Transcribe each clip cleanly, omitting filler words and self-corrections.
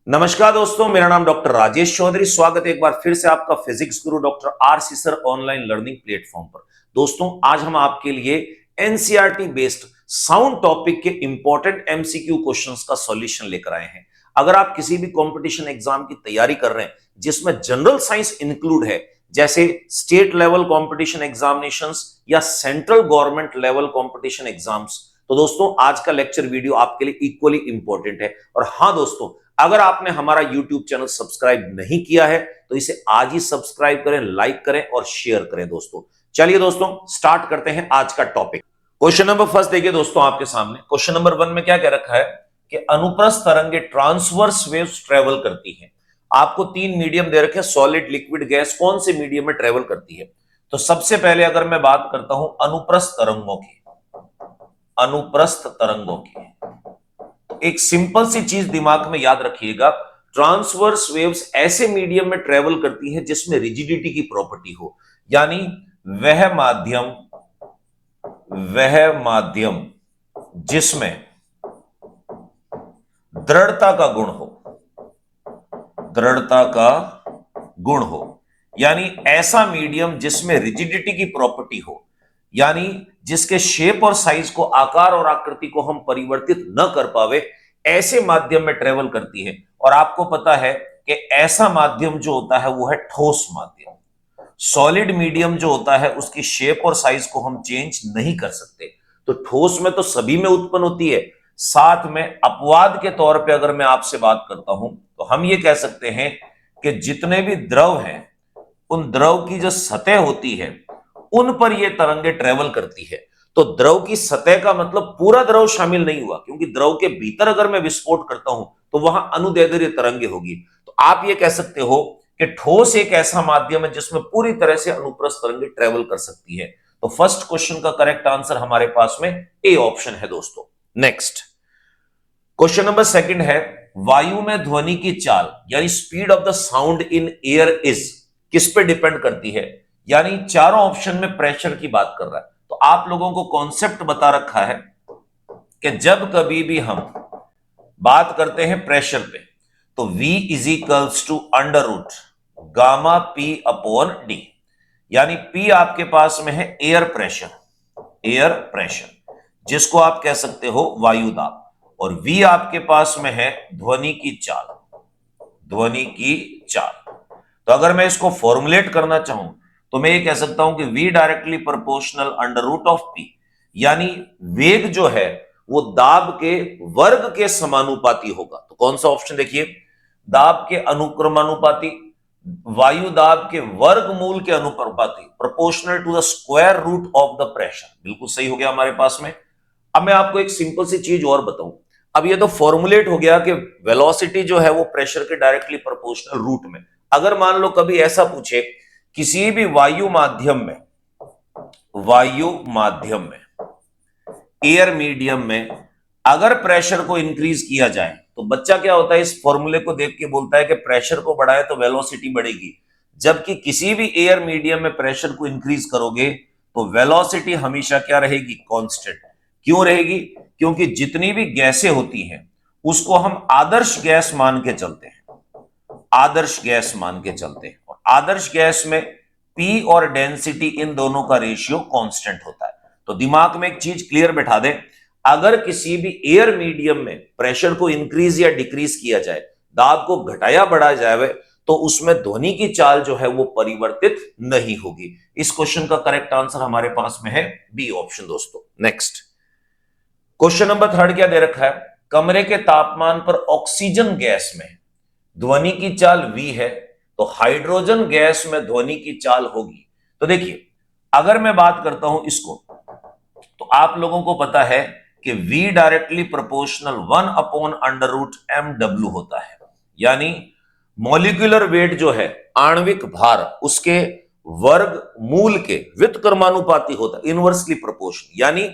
नमस्कार दोस्तों, मेरा नाम डॉक्टर राजेश चौधरी। स्वागत है एक बार फिर से आपका फिजिक्स गुरु doctor RC. Sir online learning platform पर। दोस्तों, आज हम आपके लिए एनसीईआरटी बेस्ड साउंड टॉपिक के इंपॉर्टेंट एमसीक्यू क्वेश्चंस का सॉल्यूशन लेकर आए हैं। अगर आप किसी भी कंपटीशन एग्जाम की तैयारी कर रहे हैं जिसमें जनरल साइंस इंक्लूड है, जैसे स्टेट लेवल कंपटीशन एग्जामिनेशंस या central government level competition exams, तो दोस्तों आज का लेक्चर वीडियो आपके लिए इक्वली इंपॉर्टेंट है। और हां दोस्तों, अगर आपने हमारा YouTube चैनल सब्सक्राइब नहीं किया है तो इसे आज ही सब्सक्राइब करें, लाइक करें और शेयर करें। दोस्तों चलिए दोस्तों स्टार्ट करते हैं आज का टॉपिक। क्वेश्चन नंबर फर्स्ट देखिए दोस्तों आपके सामने। क्वेश्चन नंबर 1 में क्या कह रखा है कि अनुप्रस्थ तरंगे ट्रांसवर्स वेव्स ट्रेवल करती हैं। आपको 3 मीडियम दे रखे, सॉलिड, लिक्विड, गैस। कौन से मीडियम में ट्रेवल करती है? तो सबसे पहले अगर मैं बात करता हूं अनुप्रस्थ तरंगों की, अनुप्रस्थ तरंगों की, एक सिंपल सी चीज दिमाग में याद रखिएगा, ट्रांसवर्स वेव्स ऐसे मीडियम में ट्रेवल करती है जिसमें रिजिडिटी की प्रॉपर्टी हो, यानी वह माध्यम जिसमें दृढ़ता का गुण हो, दृढ़ता का गुण हो, यानी ऐसा मीडियम जिसमें रिजिडिटी की प्रॉपर्टी हो, यानी जिसके शेप और साइज को, आकार और आकृति को हम परिवर्तित न कर पावे, ऐसे माध्यम में ट्रेवल करती है। और आपको पता है कि ऐसा माध्यम जो होता है वो है ठोस माध्यम। सॉलिड मीडियम जो होता है उसकी शेप और साइज को हम चेंज नहीं कर सकते। तो ठोस में तो सभी में उत्पन्न होती है। साथ में अपवाद के तौर पे अगर मैं आपसे बात करता हूं तो हम ये कह सकते हैं कि जितने भी द्रव हैं उन द्रव की जो सतह होती है उन पर ये तरंगे ट्रेवल करती है। तो द्रव की सतह का मतलब पूरा द्रव शामिल नहीं हुआ, क्योंकि द्रव के भीतर अगर मैं विस्फोट करता हूं तो वहां अनुदैर्ध्य तरंगे होगी। तो आप ये कह सकते हो कि ठोस एक ऐसा माध्यम है जिसमें पूरी तरह से अनुप्रस्थ तरंगे ट्रेवल कर सकती है। तो फर्स्ट क्वेश्चन का करेक्ट आंसर हमारे पास में ए ऑप्शन है दोस्तों। नेक्स्ट क्वेश्चन नंबर 2 है, वायु में ध्वनि की चाल यानी speed of the sound in air is, किस पे डिपेंड करती है? यानी चारों ऑप्शन में प्रेशर की बात कर रहा है। तो आप लोगों को कॉन्सेप्ट बता रखा है कि जब कभी भी हम बात करते हैं प्रेशर पे तो V is equals to under root gamma P upon D, यानी P आपके पास में है एयर प्रेशर, एयर प्रेशर जिसको आप कह सकते हो वायु दाब, और V आपके पास में है ध्वनि की चाल, ध्वनि की चाल। तो अगर मैं इसको फॉर्मुलेट करना चाहूं तो मैं ये कह सकता हूं कि V directly proportional under root of P, यानी वेग जो है वो दाब के वर्ग के समानुपाती होगा। तो कौन सा ऑप्शन देखिए, दाब के अनुक्रमानुपाती, वायु दाब के वर्गमूल के अनुपाती, proportional to the square root of the pressure. बिल्कुल सही हो गया हमारे पास में। अब मैं आपको एक सिंपल सी चीज और बताऊं। अब ये तो फॉर्मुलेट हो गया कि वेलोसिटी जो है वो प्रेशर के डायरेक्टली प्रोपोर्शनल रूट में। अगर मान लो कभी ऐसा पूछे किसी भी वायु माध्यम में, वायु माध्यम में, एयर मीडियम में अगर प्रेशर को इंक्रीज किया जाए तो बच्चा क्या होता है, इस फॉर्मूले को देख के बोलता है कि प्रेशर को बढ़ाए तो वेलोसिटी बढ़ेगी। जबकि किसी भी एयर मीडियम में प्रेशर को इंक्रीज करोगे तो वेलोसिटी हमेशा क्या रहेगी? कांस्टेंट। क्यों रहेगी? क्योंकि जितनी भी गैसें होती हैं उसको हम आदर्श गैस मान के चलते हैं, आदर्श गैस मान के चलते हैं। और आदर्श गैस में P और डेंसिटी इन दोनों का रेशियो कांस्टेंट होता है। तो दिमाग में एक चीज क्लियर बैठा दें, अगर किसी भी एयर मीडियम में प्रेशर को इंक्रीज या डिक्रीज किया जाए, दाब को घटाया बढ़ाया जाए, तो उसमें ध्वनि की चाल जो है वो परिवर्तित नहीं होगी। इस क्वेश्चन का करेक्ट आंसर हमारे पास में है बी ऑप्शन दोस्तों। नेक्स्ट क्वेश्चन नंबर 3 क्या दे रखा है, कमरे के तापमान पर ऑक्सीजन गैस में ध्वनि की चाल V है तो हाइड्रोजन गैस में ध्वनि की चाल होगी। तो देखिए, अगर मैं बात करता हूं इसको, तो आप लोगों को पता है कि V directly proportional 1 upon under root MW होता है, यानी मॉलिक्यूलर वेट जो है, आणविक भार, उसके वर्ग मूल के व्युत्क्रमानुपाती होता है, इनवर्सली प्रोपोर्शनल। यानी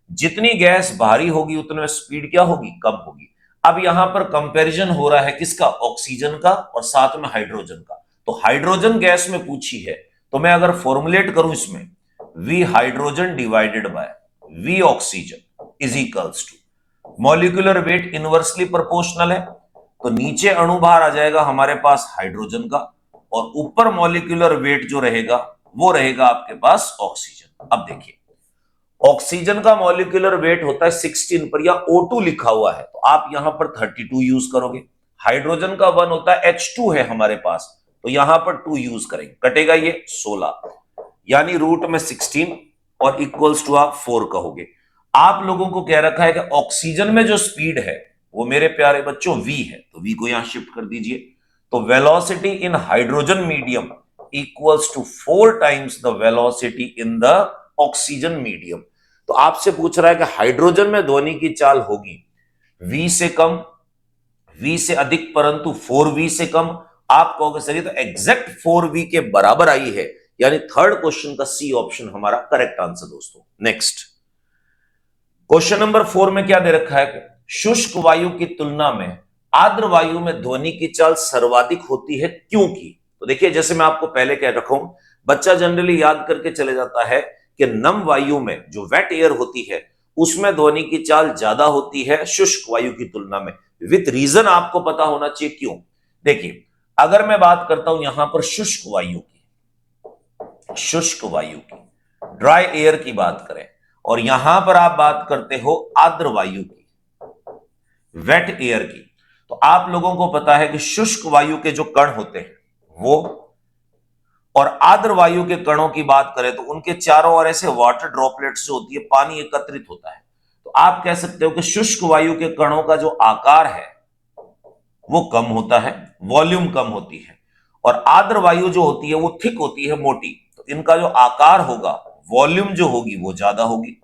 जितनी गैस भारी होगी उतने स्पीड क्या होगी? कम होगी। अब यहां पर कंपैरिजन हो रहा है किसका? ऑक्सीजन का और साथ में हाइड्रोजन का। तो हाइड्रोजन गैस में पूछी है तो मैं अगर फॉर्मुलेट करूं इसमें, V hydrogen divided by V oxygen is equals to, molecular weight inversely proportional है तो नीचे अणुभार आ जाएगा हमारे पास हाइड्रोजन का, और ऊपर मॉलिक्यूलर वेट जो रहेगा वो रहेगा आपके पास ऑक्सीजन। अब देखिए, ऑक्सीजन का मॉलिक्यूलर वेट होता है 16 पर, या O2 लिखा हुआ है तो आप यहां पर 32 यूज करोगे। हाइड्रोजन का 1 होता है, H2 है हमारे पास, तो यहां पर 2 यूज करेंगे, कटेगा ये 16, यानी रूट में 16 और इक्वल्स टू आप 4 कहोगे। आप लोगों को कह रखा है कि ऑक्सीजन में जो स्पीड है वो मेरे प्यारे बच्चों v है, तो v को यहां शिफ्ट कर दीजिए। तो velocity in hydrogen medium equals to 4 times the velocity in the oxygen medium. तो आपसे पूछ रहा है कि हाइड्रोजन में ध्वनि की चाल होगी v से कम, v से अधिक, परंतु 4v से कम। आप कहोगे सर ये तो एग्जैक्ट 4v के बराबर आई है, यानी थर्ड क्वेश्चन का सी ऑप्शन हमारा करेक्ट आंसर दोस्तों। नेक्स्ट क्वेश्चन नंबर 4 में क्या दे रखा है, शुष्क वायु की तुलना में आर्द्र वायु में ध्वनि की चाल सर्वाधिक होती है क्योंकि। तो देखिए, जैसे मैं आपको पहले कह रखा हूं, बच्चा जनरली याद करके चले जाता है कि नम वायु में जो वेट एयर होती है उसमें ध्वनि की चाल ज्यादा होती है शुष्क वायु की तुलना में। विथ रीजन आपको पता होना चाहिए क्यों। देखिए, अगर मैं बात करता हूं यहां पर शुष्क वायु की, शुष्क वायु की, ड्राई एयर की बात करें, और यहां पर आप बात करते हो आर्द्र वायु की, वेट एयर की, तो आप लोगों को पता है कि शुष्क वायु के जो कण होते हैं वो, और आर्द्र वायु के कणों की बात करें तो उनके चारों ओर ऐसे वाटर ड्रॉपलेट्स जो होती है, पानी एकत्रित होता है। तो आप कह सकते हो कि शुष्क वायु के कणों का जो आकार है वो कम होता है, वॉल्यूम कम होती है, और आर्द्र वायु जो होती है वो थिक होती है, मोटी, तो इनका जो आकार होगा, वॉल्यूम जो होगी वो ज्यादा होगी।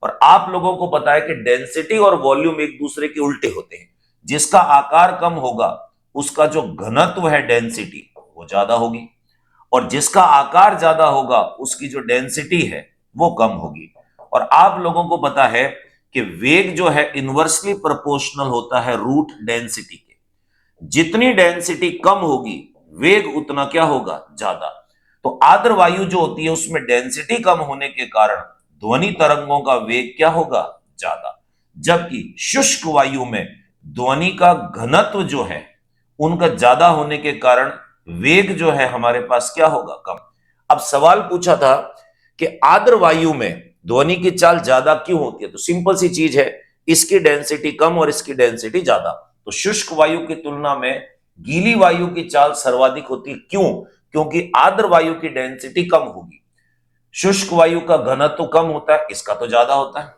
और आप लोगों को पता है कि डेंसिटी और वॉल्यूम एक दूसरे के उल्टे होते हैं। जिसका आकार कम होगा उसका जो घनत्व है, डेंसिटी, वो ज्यादा होगी, और जिसका आकार ज्यादा होगा उसकी जो डेंसिटी है वो कम होगी। और आप लोगों को पता है कि वेग जो है इनवर्सली प्रोपोर्शनल होता है रूट डेंसिटी के। जितनी डेंसिटी कम होगी वेग उतना क्या होगा, ज्यादा। तो आर्द्र वायु जो होती है उसमें डेंसिटी कम होने के कारण ध्वनि तरंगों का वेग क्या होगा, ज्यादा। जबकि शुष्क वायु में ध्वनि का घनत्व जो है उनका ज्यादा होने के कारण वेग जो है हमारे पास क्या होगा, कम। अब सवाल पूछा था कि आर्द्र वायु में ध्वनि की चाल ज्यादा क्यों होती है, तो सिंपल सी चीज है, इसकी डेंसिटी कम और इसकी डेंसिटी ज्यादा। तो शुष्क वायु की तुलना में गीली वायु की चाल सर्वाधिक होती है क्यों, क्योंकि आर्द्र वायु की डेंसिटी कम होगी। शुष्क वायु का घनत्व कम होता है, इसका तो ज्यादा होता है।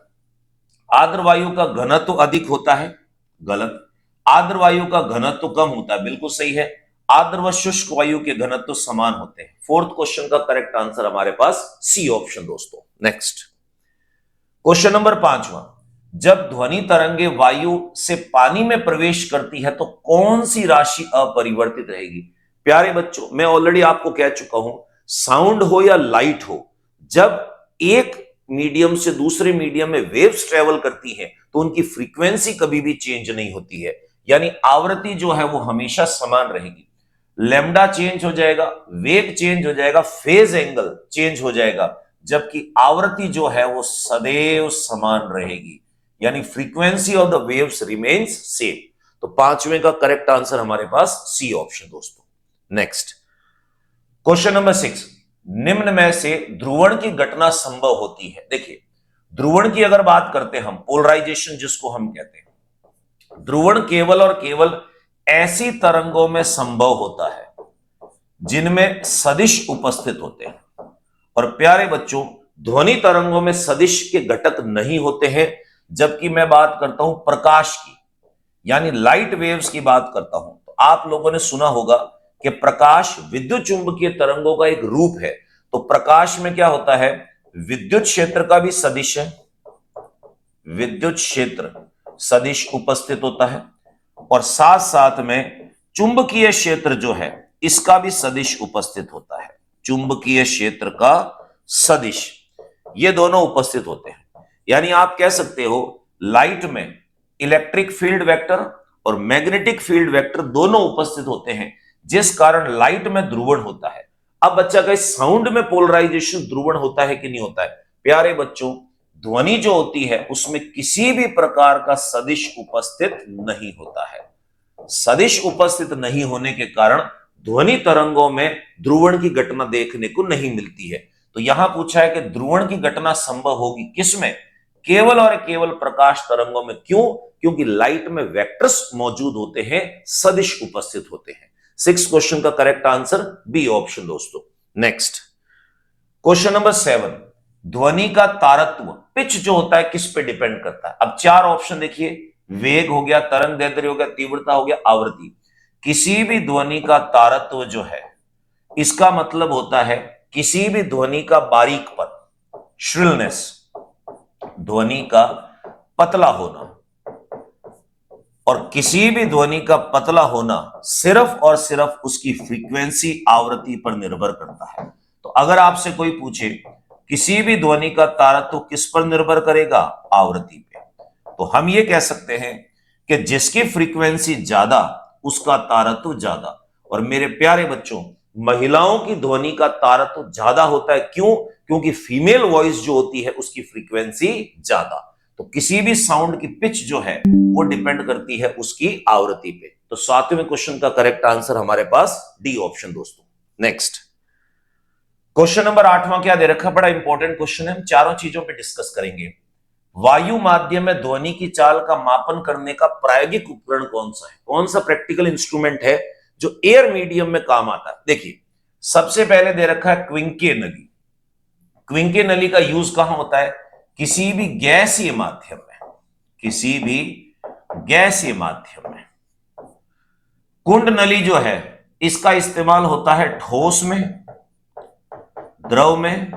आर्द्र वायु का घनत्व अधिक होता है, गलत। आर्द्र वायु का घनत्व कम होता है, बिल्कुल सही है। आर्द्र व शुष्क वायु के घनत्व समान होते हैं। फोर्थ क्वेश्चन का करेक्ट आंसर हमारे पास सी ऑप्शन दोस्तों। नेक्स्ट क्वेश्चन नंबर 5वां, जब ध्वनि तरंगे वायु से पानी में प्रवेश करती है तो कौन सी राशि अपरिवर्तित रहेगी। प्यारे बच्चों, मैं ऑलरेडी आपको कह चुका हूं, साउंड हो या लाइट हो, जब एक मीडियम से दूसरे मीडियम में वेव्स ट्रेवल करती हैं तो उनकी फ्रीक्वेंसी कभी भी चेंज नहीं होती है, यानी आवृत्ति जो है वो हमेशा समान रहेगी। लैम्डा चेंज हो जाएगा, वेग चेंज हो जाएगा, फेज एंगल चेंज हो जाएगा, जबकि आवृत्ति जो है वो सदैव समान रहेगी, यानी frequency of the waves remains same. तो 5वें का करेक्ट आंसर हमारे पास सी ऑप्शन दोस्तों। नेक्स्ट क्वेश्चन नंबर 6, निम्न में से ध्रुवण की घटना संभव होती है। देखिए, ध्रुवण की अगर बात करते हैं हम, पोलराइजेशन जिसको हम कहते हैं, ध्रुवण केवल और केवल ऐसी तरंगों में संभव होता है जिनमें सदिश उपस्थित होते हैं। और प्यारे बच्चों, ध्वनि तरंगों में सदिश के घटक नहीं होते हैं। जबकि मैं बात करता हूं प्रकाश की, यानी लाइट वेव्स की बात करता हूं, तो आप लोगों ने सुना होगा कि प्रकाश विद्युत चुंबकीय तरंगों का एक रूप है। तो प्रकाश में क्या होता है, विद्युत क्षेत्र का भी सदिश है, विद्युत क्षेत्र सदिश उपस्थित होता है, और साथ साथ में चुंबकीय क्षेत्र जो है इसका भी सदिश उपस्थित होता है। चुंबकीय क्षेत्र का सदिश, ये दोनों उपस्थित होते हैं। यानी आप कह सकते हो लाइट में इलेक्ट्रिक फील्ड वेक्टर और मैग्नेटिक फील्ड वेक्टर दोनों उपस्थित होते हैं, जिस कारण लाइट में ध्रुवण होता है। अब बच्चा कहे साउंड में पोलराइजेशन ध्रुवण होता है कि नहीं होता है। प्यारे बच्चों, ध्वनि जो होती है उसमें किसी भी प्रकार का सदिश उपस्थित नहीं होता है। सदिश उपस्थित नहीं होने के कारण ध्वनि तरंगों में ध्रुवण की घटना देखने को नहीं मिलती है। तो यहां पूछा है कि ध्रुवण की घटना संभव होगी किसमें? केवल और केवल प्रकाश तरंगों में। क्यों? क्योंकि लाइट में वेक्टर्स मौजूद होते हैं, सदिश उपस्थित होते हैं। 6 क्वेश्चन का करेक्ट आंसर बी ऑप्शन दोस्तों। नेक्स्ट क्वेश्चन नंबर 7, ध्वनि का तारत्व, पिच जो होता है किस पे डिपेंड करता है? अब 4 ऑप्शन देखिए, वेग हो गया, तरंग दैर्ध्य हो गया, तीव्रता हो गया, आवृत्ति। किसी भी ध्वनि का तारत्व जो है, इसका मतलब होता है किसी भी ध्वनि का बारीकपन, श्रिलनेस, ध्वनि का पतला होना, और किसी भी ध्वनि का पतला होना सिर्फ और सिर्फ उसकी फ्रीक्वेंसी, आवृत्ति पर निर्भर करता है। तो अगर आपसे कोई पूछे किसी भी ध्वनि का तारत्व किस पर निर्भर करेगा? आवृत्ति पे। तो हम ये कह सकते हैं कि जिसकी फ्रीक्वेंसी ज्यादा उसका तारत्व ज्यादा। और मेरे प्यारे बच्चों, महिलाओं की ध्वनि का तारत्व ज्यादा होता है। क्यों? क्योंकि फीमेल वॉइस जो होती है उसकी फ्रीक्वेंसी ज्यादा। तो किसी भी साउंड की पिच जो है वो डिपेंड करती है उसकी आवृत्ति पे। तो 7वें क्वेश्चन का करेक्ट आंसर हमारे पास डी ऑप्शन दोस्तों। नेक्स्ट क्वेश्चन नंबर 8वां क्या दे रखा? बड़ा इंपॉर्टेंट क्वेश्चन है, हम चारों चीजों पे डिस्कस करेंगे। वायु माध्यम में ध्वनि की चाल का मापन करने का प्रायोगिक उपकरण कौन सा है? कौन सा प्रैक्टिकल इंस्ट्रूमेंट है जो एयर मीडियम में काम आता है? देखिए, सबसे पहले दे रखा है क्विंके नली। क्विंके नली का यूज कहां होता है? किसी भी गैसीय माध्यम में, किसी भी गैसीय माध्यम में। कुंड नली जो है इसका इस्तेमाल होता है ठोस में, द्रव में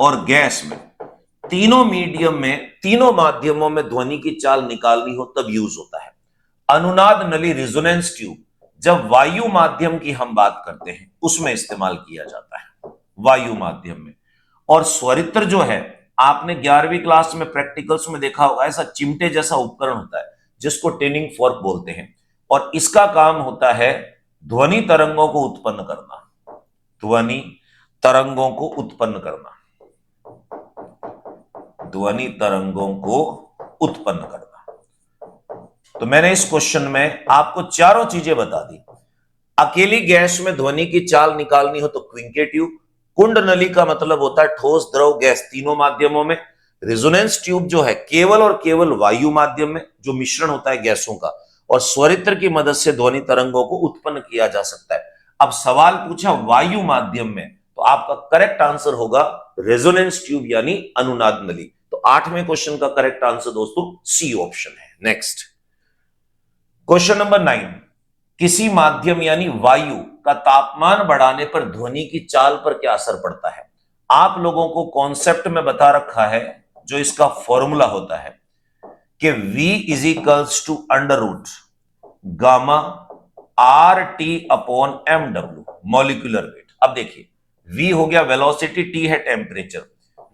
और गैस में। तीनों मीडियम में, तीनों माध्यमों में ध्वनि की चाल निकालनी हो तब यूज होता है। अनुनाद नली, रेजोनेंस ट्यूब, जब वायु माध्यम की हम बात करते हैं उसमें इस्तेमाल किया जाता है, वायु माध्यम में। और स्वरित्र जो है, आपने 11वीं क्लास में प्रैक्टिकल्स में देखा होगा, ऐसा चिमटे जैसा उपकरण होता है जिसको टेनिंग फोर्क बोलते हैं, और इसका काम होता है ध्वनि तरंगों को उत्पन्न करना, ध्वनि तरंगों को उत्पन्न करना, ध्वनि तरंगों को उत्पन्न करना। तो मैंने इस क्वेश्चन में आपको चारों चीजें बता दी। अकेली गैस में ध्वनि की चाल निकालनी हो तो क्विंके ट्यूब। कुंड नली का मतलब होता है ठोस, द्रव, गैस तीनों माध्यमों में। रेजोनेंस ट्यूब जो है केवल और केवल वायु माध्यम में, जो मिश्रण होता है गैसों का। और स्वरित्र की मदद से ध्वनि तरंगों को उत्पन्न किया जा सकता है। अब सवाल पूछा वायु माध्यम में, तो आपका करेक्ट आंसर होगा रेजोनेंस ट्यूब यानी अनुनाद नली। तो 8वें क्वेश्चन का करेक्ट आंसर दोस्तों सी ऑप्शन है। नेक्स्ट क्वेश्चन नंबर 9, किसी माध्यम यानी वायु का तापमान बढ़ाने पर ध्वनि की चाल पर क्या असर पड़ता है? आप लोगों को कॉन्सेप्ट में बता रखा है, जो इसका फॉर्मूला होता है कि V is equals to under root gamma R T upon M W, molecular weight. अब देखिए, V हो गया वेलोसिटी, T है temperature,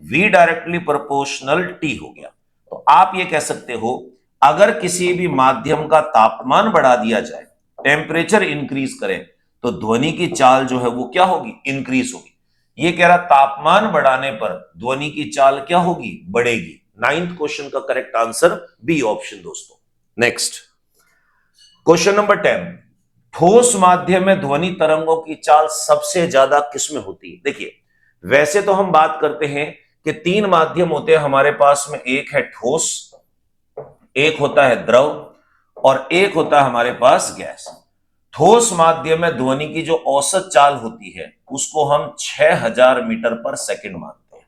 V directly proportional T हो गया। तो आप ये कह सकते हो, अगर किसी भी माध्यम का तापमान बढ़ा दिया जाए, टेम्परेचर इंक्रीज करें, तो ध्वनि की चाल जो है वो क्या होगी? इंक्रीज होगी। ये कह रहा तापमान बढ़ाने पर ध्वनि की चाल क्या होगी? बढ़ेगी। 9th क्वेश्चन का करेक्ट आंसर बी ऑप्शन दोस्तों। नेक्स्ट क्वेश्चन नंबर 10, ठोस माध्यम में ध्वनि तरंगों की चाल सबसे ज्यादा किसमें होती है? देखिए, वैसे तो हम बात करते हैं कि 3 माध्यम होते हैं हमारे पास में, एक है ठोस, एक होता है द्रव और एक होता है हमारे पास गैस। ठोस माध्यम में ध्वनि की जो औसत चाल होती है उसको हम 6000 मीटर पर सेकंड मानते हैं।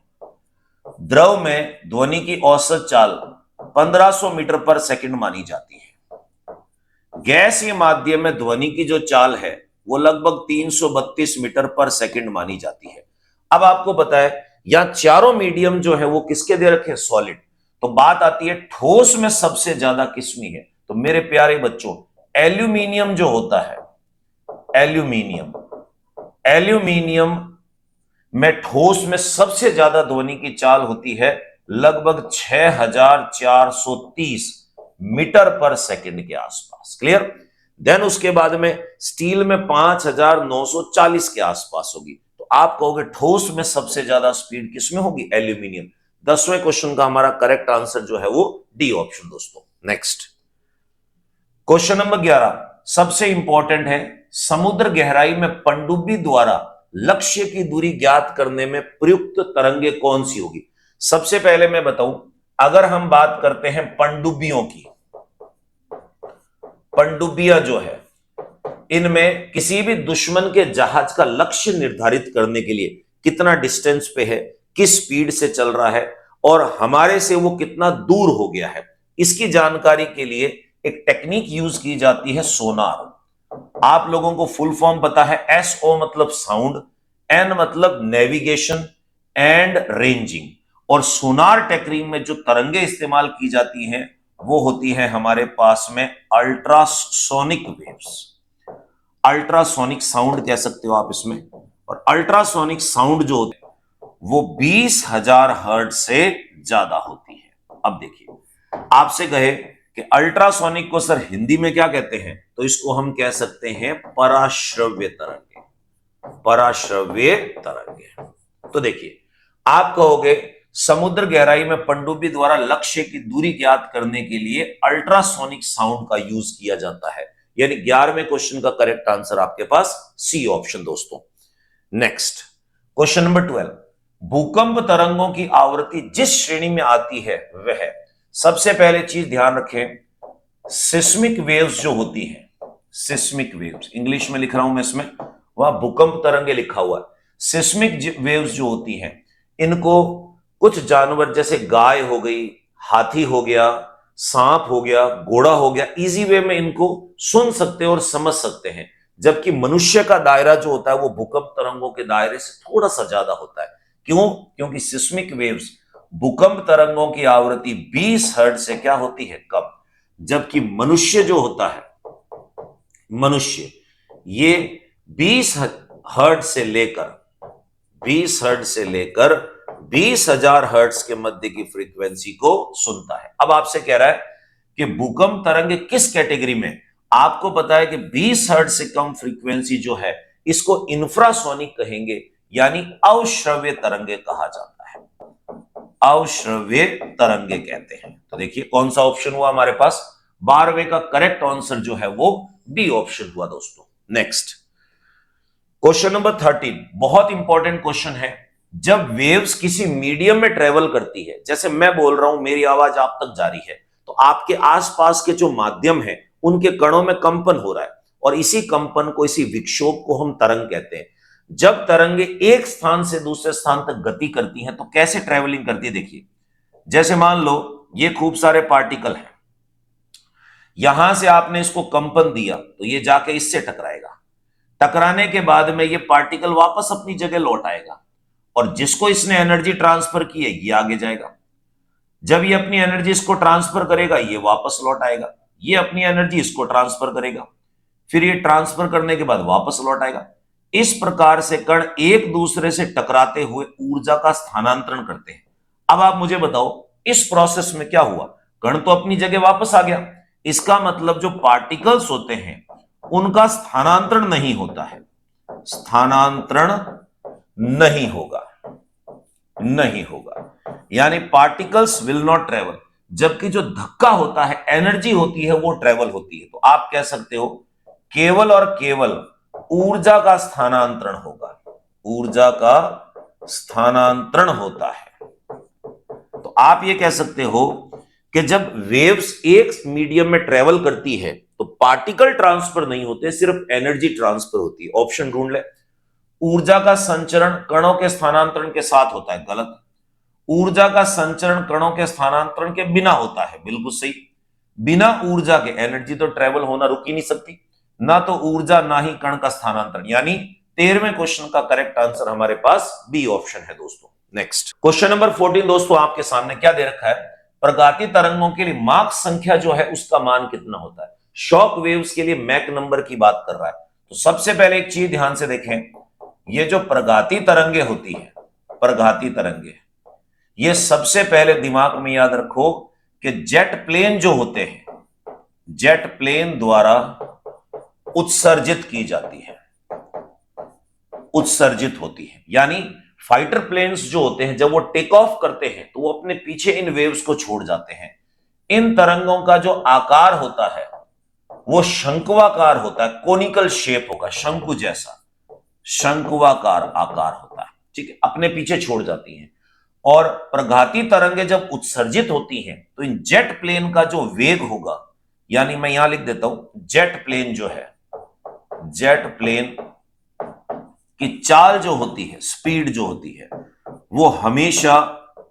द्रव में ध्वनि की औसत चाल 1500 मीटर पर सेकंड मानी जाती है। गैसीय माध्यम में ध्वनि की जो चाल है वो लगभग 332 मीटर पर सेकंड मानी जाती है। अब आपको पता है यहां चारों मीडियम जो है वो किसके दे रखे? सॉलिड। तो बात आती है ठोस में सबसे ज्यादा किसमें है? तो मेरे प्यारे बच्चों, एल्यूमिनियम जो होता है, एल्यूमिनियम, एल्यूमिनियम में ठोस में सबसे ज्यादा ध्वनि की चाल होती है, लगभग 6430 मीटर पर सेकंड के आसपास। क्लियर? देन उसके बाद में स्टील में 5940 के आसपास होगी। तो आप कहोगे ठोस में सबसे ज्यादा स्पीड किसमें होगी? एल्यूमिनियम। 10वें क्वेश्चन का हमारा करेक्ट आंसर जो है वो डी ऑप्शन दोस्तों। नेक्स्ट क्वेश्चन नंबर 11 सबसे इंपॉर्टेंट है, समुद्र गहराई में पनडुब्बी द्वारा लक्ष्य की दूरी ज्ञात करने में प्रयुक्त तरंगे कौन सी होगी। सबसे पहले मैं बताऊं, अगर हम बात करते हैं पनडुब्बियों की, पनडुब्बियां जो है इनमें किसी भी दुश्मन के जहाज का लक्ष्य निर्धारित करने के लिए कितना डिस्टेंस पे है, किस स्पीड से चल रहा है और हमारे से वो कितना दूर हो गया है, इसकी जानकारी के लिए एक टेक्निक यूज की जाती है, सोनार। आप लोगों को फुल फॉर्म पता है, SO मतलब साउंड, N मतलब नेविगेशन एंड रेंजिंग, और सोनार टेक्निक में जो तरंगे इस्तेमाल की जाती हैं वो होती है हमारे पास में अल्ट्रासोनिक वेव्स। अल्ट्रासोनिक साउंड कह सकते हो आप इसमें, और अल्ट्रासोनिक साउंड जो होती है वो 20,000 हर्ट्ज से ज्यादा होती है। अब देखिए, आपसे कहे कि अल्ट्रासोनिक को सर हिंदी में क्या कहते हैं, तो इसको हम कह सकते हैं पराश्रव्य तरंगे, पराश्रव्य तरंगे। तो देखिए, आप कहोगे समुद्र गहराई में पनडुब्बी द्वारा लक्ष्य की दूरी ज्ञात करने के लिए अल्ट्रासोनिक साउंड का यूज किया जाता है, यानी 11वें क्वेश्चन का करेक्ट आंसर आपके पास सी ऑप्शन दोस्तों। नेक्स्ट क्वेश्चन नंबर 12, भूकंप तरंगों की आवृत्ति जिस श्रेणी में आती है वह, सबसे पहले चीज ध्यान रखें, सिस्मिक वेव्स जो होती हैं, सिस्मिक वेव्स इंग्लिश में लिख रहा हूं मैं इसमें, वहां भूकंप तरंगे लिखा हुआ है। सिस्मिक वेव्स जो होती हैं इनको कुछ जानवर जैसे गाय हो गई, हाथी हो गया, सांप हो गया, घोड़ा हो गया, इजी वे में इनको सुन सकते हैं और समझ सकते हैं, जबकि मनुष्य का दायरा जो होता है वो भूकंप तरंगों के दायरे से थोड़ा सा ज्यादा होता है। क्यों? क्योंकि सिस्मिक वेव्स, भूकंप तरंगों की आवृत्ति 20 हर्ट्ज से क्या होती है, कम, जबकि मनुष्य जो होता है, मनुष्य ये 20 हर्ट्ज से लेकर 20,000 हर्ट्ज के मध्य की फ्रीक्वेंसी को सुनता है। अब आपसे कह रहा है कि भूकंप तरंगे किस कैटेगरी में, आपको पता है कि 20 हर्ट्ज से कम फ्रीक्वेंसी जो है इसको इंफ्रासोनिक कहेंगे, यानी अवश्रव्य तरंगे कहा जाता है, अवश्रव्य तरंगे कहते हैं। तो देखिए कौन सा ऑप्शन हुआ हमारे पास, 12वें का करेक्ट आंसर जो है वो डी ऑप्शन हुआ दोस्तों। नेक्स्ट क्वेश्चन नंबर 13, बहुत इंपॉर्टेंट क्वेश्चन है। जब वेव्स किसी मीडियम में ट्रेवल करती है, जैसे मैं बोल रहा हूं, मेरी आवाज आप तक जा रही है, तो आपके आसपास के जो माध्यम है उनके कणों में कंपन हो रहा है, और इसी कंपन को, इसी विक्षोभ को हम तरंग कहते हैं। जब तरंगे एक स्थान से दूसरे स्थान तक गति करती हैं तो कैसे ट्रेवलिंग करती है, देखिए जैसे मान लो ये खूब सारे पार्टिकल हैं, यहां से आपने इसको कंपन दिया तो ये जाके इससे टकराएगा, टकराने के बाद में ये पार्टिकल वापस अपनी जगह लौट आएगा, और जिसको इसने एनर्जी ट्रांसफर की है ये आगे जाएगा, जब ये अपनी एनर्जी इसको ट्रांसफर करेगा ये वापस लौट आएगा, ये अपनी एनर्जी इसको ट्रांसफर करेगा, फिर ये ट्रांसफर करने के बाद वापस लौट आएगा। इस प्रकार से कण एक दूसरे से टकराते हुए ऊर्जा का स्थानांतरण करते हैं। अब आप मुझे बताओ इस प्रोसेस में क्या हुआ, कण तो अपनी जगह वापस आ गया, इसका मतलब जो पार्टिकल्स होते हैं उनका स्थानांतरण नहीं होता है, स्थानांतरण नहीं होगा, नहीं होगा, यानी पार्टिकल्स विल नॉट ट्रेवल, जबकि जो धक्का होता है, एनर्जी होती है, वो ट्रेवल होती है। तो आप कह सकते हो केवल और केवल ऊर्जा का स्थानांतरण होगा, ऊर्जा का स्थानांतरण होता है। तो आप ये कह सकते हो कि जब वेव्स एक मीडियम में ट्रेवल करती है तो पार्टिकल ट्रांसफर नहीं होते, सिर्फ एनर्जी ट्रांसफर होती है। ऑप्शन ढूंढ ले, ऊर्जा का संचरण कणों के स्थानांतरण के साथ होता है, गलत। ऊर्जा का संचरण कणों के स्थानांतरण के बिना होता है, बिल्कुल सही। बिना ऊर्जा के एनर्जी तो ट्रेवल होना रुक ही नहीं सकती, ना तो ऊर्जा ना ही कण का स्थानांतरण, यानी 13वें क्वेश्चन का करेक्ट आंसर हमारे पास बी ऑप्शन है दोस्तों। नेक्स्ट क्वेश्चन नंबर 14 दोस्तों, आपके सामने क्या दे रखा है, प्रगाती तरंगों के लिए मार्क संख्या जो है उसका मान कितना होता है। शॉक वेव्स के लिए मैक नंबर की बात कर रहा है। तो सबसे पहले एक चीज ध्यान से देखें, ये जो प्रगाती तरंगे होती है, प्रगाती तरंगे, ये सबसे पहले दिमाग में याद रखो कि जेट प्लेन जो होते हैं, जेट प्लेन द्वारा उत्सर्जित की जाती है, उत्सर्जित होती है। यानी फाइटर प्लेन्स जो होते हैं जब वो टेक ऑफ करते हैं तो वो अपने पीछे इन वेव्स को छोड़ जाते हैं। इन तरंगों का जो आकार होता है वो शंक्वाकार होता है, कोनिकल शेप होगा, शंकु जैसा शंक्वाकार आकार होता है, ठीक है, अपने पीछे छोड़ जाती हैं। और प्रघाती तरंगें जब उत्सर्जित होती हैं तो इन जेट प्लेन का जो वेग होगा, यानी मैं यहां लिख देता हूं, जेट प्लेन जो है, जेट प्लेन की चाल जो होती है, स्पीड जो होती है, वो हमेशा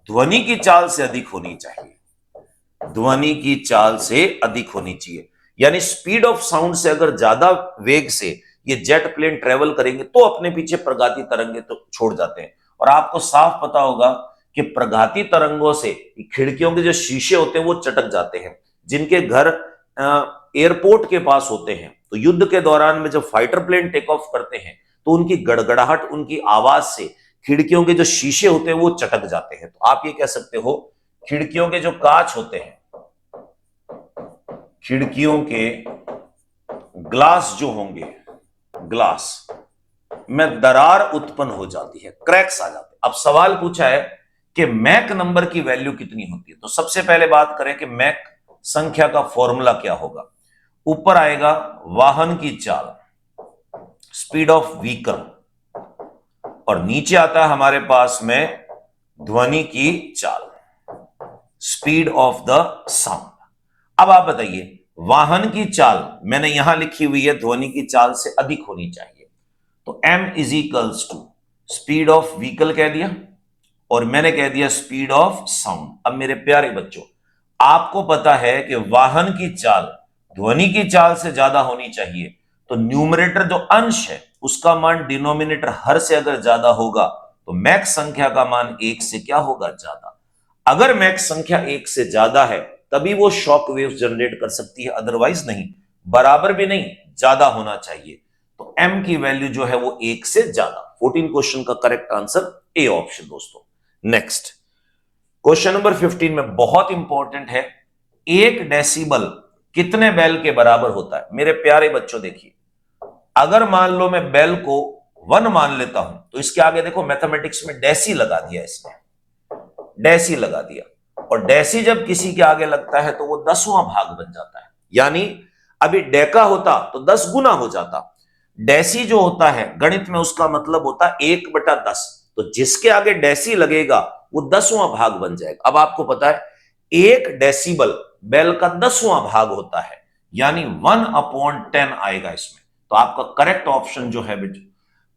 ध्वनि की चाल से अधिक होनी चाहिए, ध्वनि की चाल से अधिक होनी चाहिए। यानी स्पीड ऑफ साउंड से अगर ज्यादा वेग से ये जेट प्लेन ट्रेवल करेंगे तो अपने पीछे प्रघाती तरंगे तो छोड़ जाते हैं। और आपको साफ पता होगा कि प्रघाती तरंगों से खिड़कियों के जो शीशे होते हैं वो चटक जाते हैं। जिनके घर एयरपोर्ट के पास होते हैं तो युद्ध के दौरान में जब फाइटर प्लेन टेक ऑफ करते हैं तो उनकी गड़गड़ाहट, उनकी आवाज से खिड़कियों के जो शीशे होते हैं वो चटक जाते हैं। तो आप ये कह सकते हो खिड़कियों के जो कांच होते हैं, खिड़कियों के ग्लास जो होंगे, ग्लास में दरार उत्पन्न हो जाती है, क्रैक्स आ जाते हैं। अब सवाल पूछा है कि मैक नंबर की वैल्यू कितनी होती है। तो सबसे पहले बात करें कि मैक संख्या का फॉर्मूला क्या होगा। ऊपर आएगा वाहन की चाल, स्पीड ऑफ व्हीकल, और नीचे आता है हमारे पास में ध्वनि की चाल, स्पीड ऑफ द साउंड। अब आप बताइए, वाहन की चाल मैंने यहां लिखी हुई है ध्वनि की चाल से अधिक होनी चाहिए, तो m is equals to speed of vehicle कह दिया और मैंने कह दिया स्पीड ऑफ साउंड। अब मेरे प्यारे बच्चों, आपको पता है कि वाहन की चाल ध्वनि की चाल से ज्यादा होनी चाहिए, तो न्यूमरेटर जो अंश है उसका मान डिनोमिनेटर हर से अगर ज्यादा होगा तो मैक संख्या का मान 1 से क्या होगा, ज्यादा। अगर मैक संख्या 1 से ज्यादा है तभी वो शॉक वेव जनरेट कर सकती है, अदरवाइज नहीं। बराबर भी नहीं, ज्यादा होना चाहिए। तो m की वैल्यू जो है वो 1 से ज्यादा। 14 क्वेश्चन का करेक्ट आंसर ए ऑप्शन दोस्तों। नेक्स्ट क्वेश्चन नंबर 15 में बहुत इंपॉर्टेंट है, 1 डेसिबल कितने बेल के बराबर होता है। मेरे प्यारे बच्चों देखिए, अगर मान लो मैं बेल को 1 मान लेता हूं तो इसके आगे देखो मैथमेटिक्स में डेसी लगा दिया, इसने डेसी लगा दिया, और डेसी जब किसी के आगे लगता है तो वो 10वां भाग बन जाता है। यानी अभी डेका होता तो 10 गुना हो जाता। डेसी जो होता है गणित में उसका मतलब होता है 1/10, तो जिसके आगे डेसी लगेगा वो 10वां भाग बन जाएगा। अब आपको पता है 1 डेसिबल बेल का 10वां भाग होता है, यानी 1/10 आएगा इसमें। तो आपका करेक्ट ऑप्शन जो है बेटा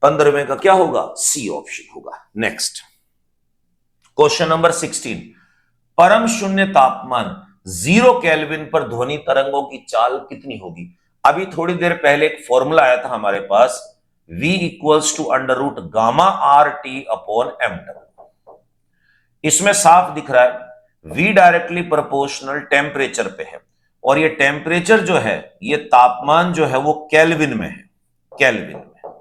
15वें का क्या होगा, सी ऑप्शन होगा। नेक्स्ट क्वेश्चन नंबर 16, परम शून्य तापमान 0 केल्विन पर ध्वनि तरंगों की चाल कितनी होगी। अभी थोड़ी देर पहले एक फॉर्मूला आया था हमारे पास, V equals to under root gamma R T upon M W. इसमें साफ दिख रहा है V डायरेक्टली प्रोपोर्शनल टेम्परेचर पे है, और ये टेम्परेचर जो है, ये तापमान जो है वो केल्विन में है, केल्विन में।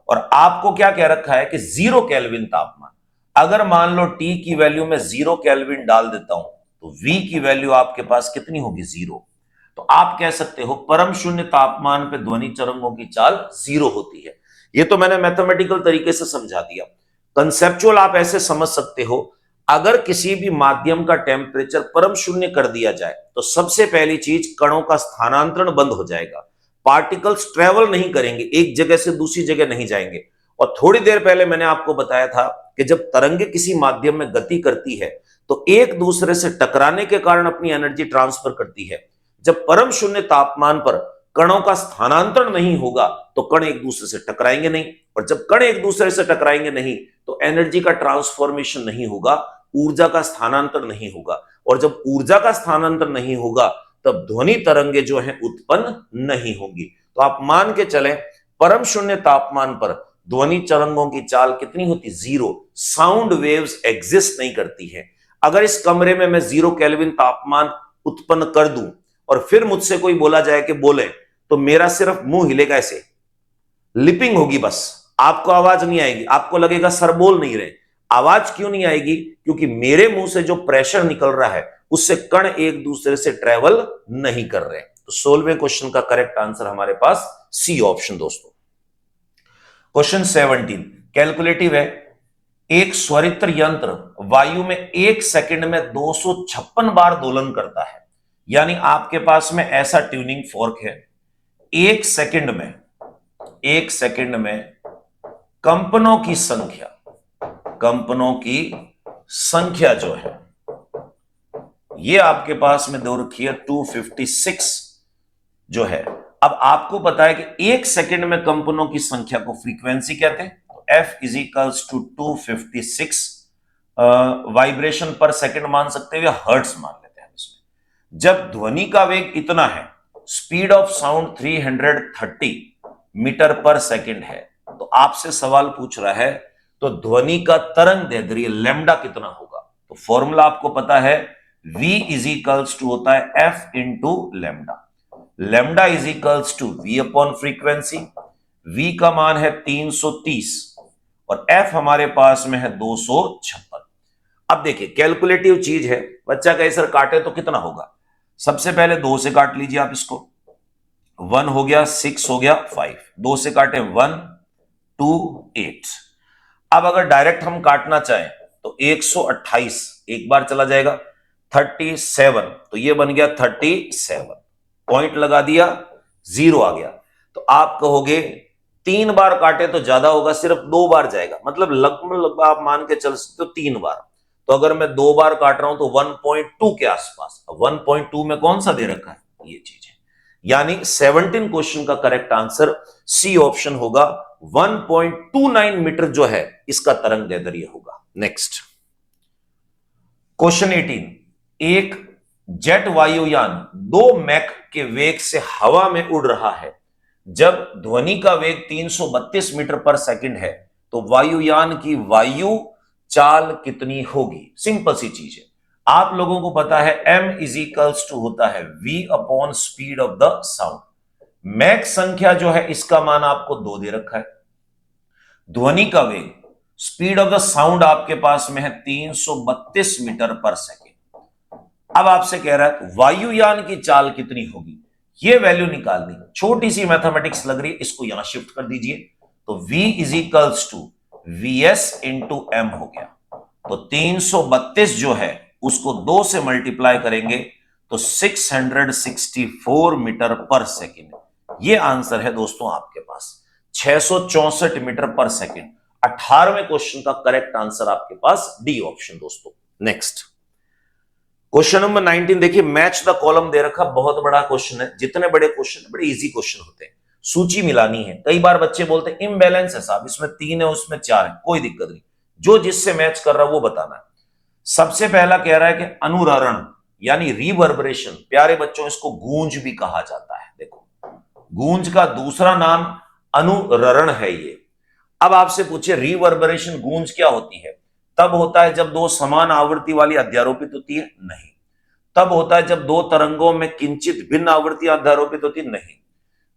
और आपको क्या कह रखा है कि 0 केल्विन तापमान। अगर मान लो T की वैल्यू में 0 केल्विन डाल देता हूं तो V की वैल्यू आपके पास कितनी होगी, 0। तो आप कह सकते हो परम शून्य तापमान पे ध्वनि तरंगों की चाल 0 होती है। ये तो मैंने मैथमेटिकल तरीके से समझा दिया। कंसेप्चुअल आप ऐसे समझ सकते हो, अगर किसी भी माध्यम का टेम्परेचर परम शून्य कर दिया जाए तो सबसे पहली चीज कणों का स्थानांतरण बंद हो जाएगा, पार्टिकल्स ट्रेवल नहीं करेंगे, एक जगह से दूसरी जगह नहीं जाएंगे। और थोड़ी देर पहले मैंने आपको बताया था कि जब तरंगे किसी माध्यम में गति करती है तो एक दूसरे से टकराने के कारण अपनी एनर्जी ट्रांसफर करती है। जब परम शून्य तापमान पर कणों का स्थानांतरण नहीं होगा तो कण एक दूसरे से टकराएंगे नहीं, और जब कण एक दूसरे से टकराएंगे नहीं तो एनर्जी का ट्रांसफॉर्मेशन नहीं होगा, ऊर्जा का स्थानांतरण नहीं होगा। और जब ऊर्जा का स्थानांतरण नहीं होगा तब ध्वनि तरंगे जो है उत्पन्न नहीं होंगी। तो आप मान के चलें परम शून्य तापमान पर ध्वनि तरंगों की चाल कितनी होती, 0। साउंड वेव्स एग्जिस्ट नहीं करती है। अगर इस कमरे में मैं 0 केल्विन तापमान उत्पन्न कर दूं और फिर मुझसे कोई बोला जाए कि बोले, तो मेरा सिर्फ मुंह हिलेगा, ऐसे लिपिंग होगी बस, आपको आवाज नहीं आएगी। आपको लगेगा सर बोल नहीं रहे। आवाज क्यों नहीं आएगी, क्योंकि मेरे मुंह से जो प्रेशर निकल रहा है उससे कण एक दूसरे से ट्रेवल नहीं कर रहे। तो 16वें क्वेश्चन का करेक्ट आंसर हमारे पास सी ऑप्शन दोस्तों। क्वेश्चन 17 कैलकुलेटिव है, एक स्वरित्र यंत्र वायु में 1 सेकंड में 256 बार दोलन करता है। यानी आपके पास में ऐसा ट्यूनिंग फॉर्क है, 1 सेकंड में, 1 सेकंड में कंपनों की संख्या, कंपनों की संख्या जो है ये आपके पास में दो रखी है 256 जो है। अब आपको पता है कि 1 सेकंड में कंपनों की संख्या को फ्रीक्वेंसी कहते हैं, तो F is equals to 256 vibration per second मान सकते हैं या हर्ट्स मान लेते हैं इसमें। जब ध्वनि का वेग इतना है, स्पीड ऑफ साउंड 330 मीटर पर सेकंड है, तो आपसे सवाल पूछ रहा है तो ध्वनि का तरंग दैर्ध्य लैम्डा कितना होगा। तो फॉर्मूला आपको पता है, V इज इक्वल्स टू होता है F into lambda. Lambda is equals to V upon frequency. V का मान है 330 और F हमारे पास में है 256। अब देखिए कैलकुलेटिव चीज है, बच्चा कहे सर काटे तो कितना होगा। सबसे पहले 2 से काट लीजिए आप इसको, 1 हो गया, 6 हो गया, 5, 2 से काटे 1 2 8। अब अगर डायरेक्ट हम काटना चाहें तो 128 एक बार चला जाएगा, 37 तो ये बन गया 37, पॉइंट लगा दिया, 0 आ गया। तो आप कहोगे 3 बार काटे तो ज्यादा होगा, सिर्फ 2 बार जाएगा, मतलब लगभग आप मान के चल सकते हो 3 बार। तो अगर मैं 2 बार काट रहा हूं तो 1.2 के आसपास। 1.2 में कौन सा दे रखा है, ये चीज है। यानी 17 क्वेश्चन का करेक्ट आंसर सी ऑप्शन होगा, 1.29 मीटर जो है इसका तरंग दैर्ध्य होगा। नेक्स्ट क्वेश्चन 18, एक जेट वायुयान 2 मैक के वेग से हवा में उड़ रहा है। जब ध्वनि का वेग 332 मीटर पर सेकंड है तो वायुयान की वायु चाल कितनी होगी। सिंपल सी चीज है, आप लोगों को पता है m इज इक्वल्स टू होता है v upon speed of the sound. Mach संख्या जो है इसका मान आपको 2 दे रखा है, ध्वनि का वेग स्पीड ऑफ द साउंड आपके पास में है 332 मीटर पर सेकेंड। अब आपसे कह रहा है वायुयान की चाल कितनी होगी, ये वैल्यू निकालनी। छोटी सी मैथमेटिक्स लग रही है, इसको यहां शिफ्ट कर दीजिए। तो v is equals to vs into M हो गया। तो 332 जो है उसको 2 से मल्टीप्लाई करेंगे तो 664 मीटर पर सेकेंड। ये आंसर है दोस्तों आपके पास 664 मीटर पर सेकेंड। 18वें क्वेश्चन का करेक्ट आंसर आपके पास डी ऑप्शन दोस्तों। नेक्स्ट क्वेश्चन नंबर 19 देखिए, मैच द कॉलम दे रखा, बहुत बड़ा क्वेश्चन है। जितने बड़े क्वेश्चन बड़े इजी क्वेश्चन होते हैं, सूची मिलानी है। कई बार बच्चे बोलते हैं इम्बैलेंस है साहब, इसमें 3 है उसमें 4 है, कोई दिक्कत नहीं, जो जिससे मैच कर रहा है वो बताना है। सबसे पहला कह रहा है कि अनुरण यानी रिवर्बरेशन, प्यारे बच्चों इसको गूंज भी कहा जाता है। देखो गूंज का दूसरा नाम अनुरण है ये। अब आपसे पूछे रिवर्बरेशन गूंज क्या होती है, तब होता है जब 2 समान आवृत्ति वाली अध्यारोपित होती है, नहीं। तब होता है जब 2 तरंगों में किंचित भिन्न आवृत्ति अध्यारोपित होती है, नहीं।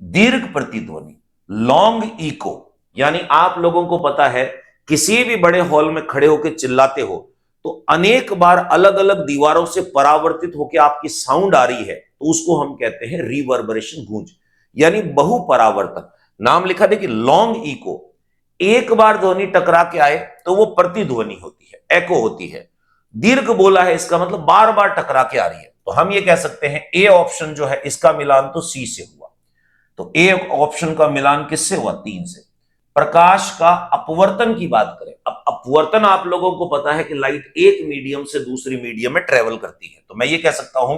दीर्घ प्रतिध्वनि लॉन्ग इको, यानी आप लोगों को पता है किसी भी बड़े हॉल में खड़े होकर चिल्लाते हो तो अनेक बार अलग अलग दीवारों से परावर्तित होकर आपकी साउंड आ रही है, तो उसको हम कहते हैं रिवर्बरेशन गूंज, यानी बहुपरावर्तन। नाम लिखा देखिए लॉन्ग इको, एक बार ध्वनि टकरा के आए तो वो प्रतिध्वनि होती है, एको होती है। दीर्घ बोला है इसका मतलब बार बार टकरा के आ रही है, तो हम ये कह सकते हैं ए ऑप्शन जो है इसका मिलान तो सी से हुआ। तो ए ऑप्शन का मिलान किससे हुआ, 3 से। प्रकाश का अपवर्तन की बात करें, अब अपवर्तन आप लोगों को पता है कि लाइट एक मीडियम से दूसरी मीडियम में ट्रेवल करती है, तो मैं ये कह सकता हूं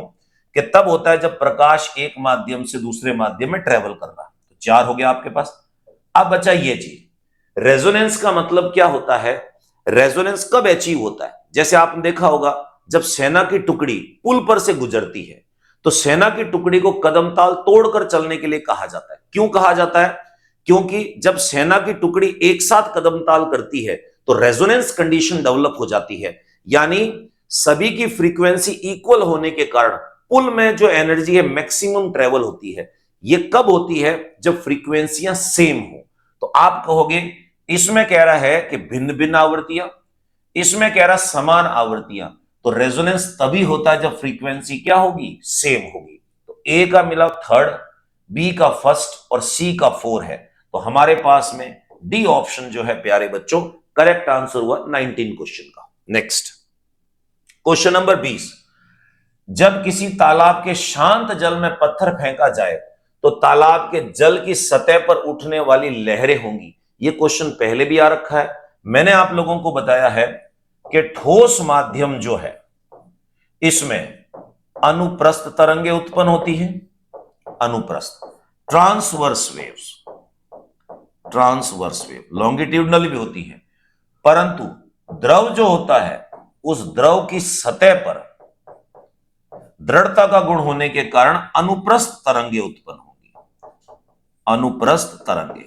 कि तब होता है जब प्रकाश एक माध्यम से दूसरे माध्यम में ट्रेवल कर रहा है। तो 4 हो गया आपके पास। अब बचा ये चीज, रेजोनेंस का मतलब क्या होता है, रेजोनेंस कब अचीव होता है। जैसे आपने देखा होगा जब सेना की टुकड़ी पुल पर से गुजरती है तो सेना की टुकड़ी को कदमताल तोड़कर चलने के लिए कहा जाता है। क्यों कहा जाता है, क्योंकि जब सेना की टुकड़ी एक साथ कदमताल करती है तो रेजोनेंस कंडीशन डेवलप हो जाती है, यानी सभी की फ्रीक्वेंसी इक्वल होने के कारण पुल में जो एनर्जी है मैक्सिमम ट्रेवल होती है। ये कब होती है, जब फ्रीक्वेंसियां सेम हो। तो आप कहोगे इसमें कह रहा है कि भिन्न भिन्न आवृत्तियां, इसमें कह रहा समान आवृत्तियां, तो रेजोनेंस तभी होता है जब फ्रीक्वेंसी क्या होगी, सेम होगी। तो ए का मिला 3rd, बी का 1st और सी का 4 है। तो हमारे पास में डी ऑप्शन जो है प्यारे बच्चों करेक्ट आंसर हुआ 19 क्वेश्चन का। नेक्स्ट क्वेश्चन नंबर 20, जब किसी तालाब के शांत जल में पत्थर फेंका जाए तो तालाब के जल की सतह पर उठने वाली लहरें होंगी। यह क्वेश्चन पहले भी आ रखा है। मैंने आप लोगों को बताया है कि ठोस माध्यम जो है इसमें अनुप्रस्थ तरंगें उत्पन्न होती हैं, अनुप्रस्थ, transverse waves, transverse wave longitudinal भी होती है, परंतु द्रव जो होता है उस द्रव की सतह पर दृढ़ता का गुण होने के कारण अनुप्रस्थ तरंगे उत्पन्न होंगी, अनुप्रस्थ तरंगे,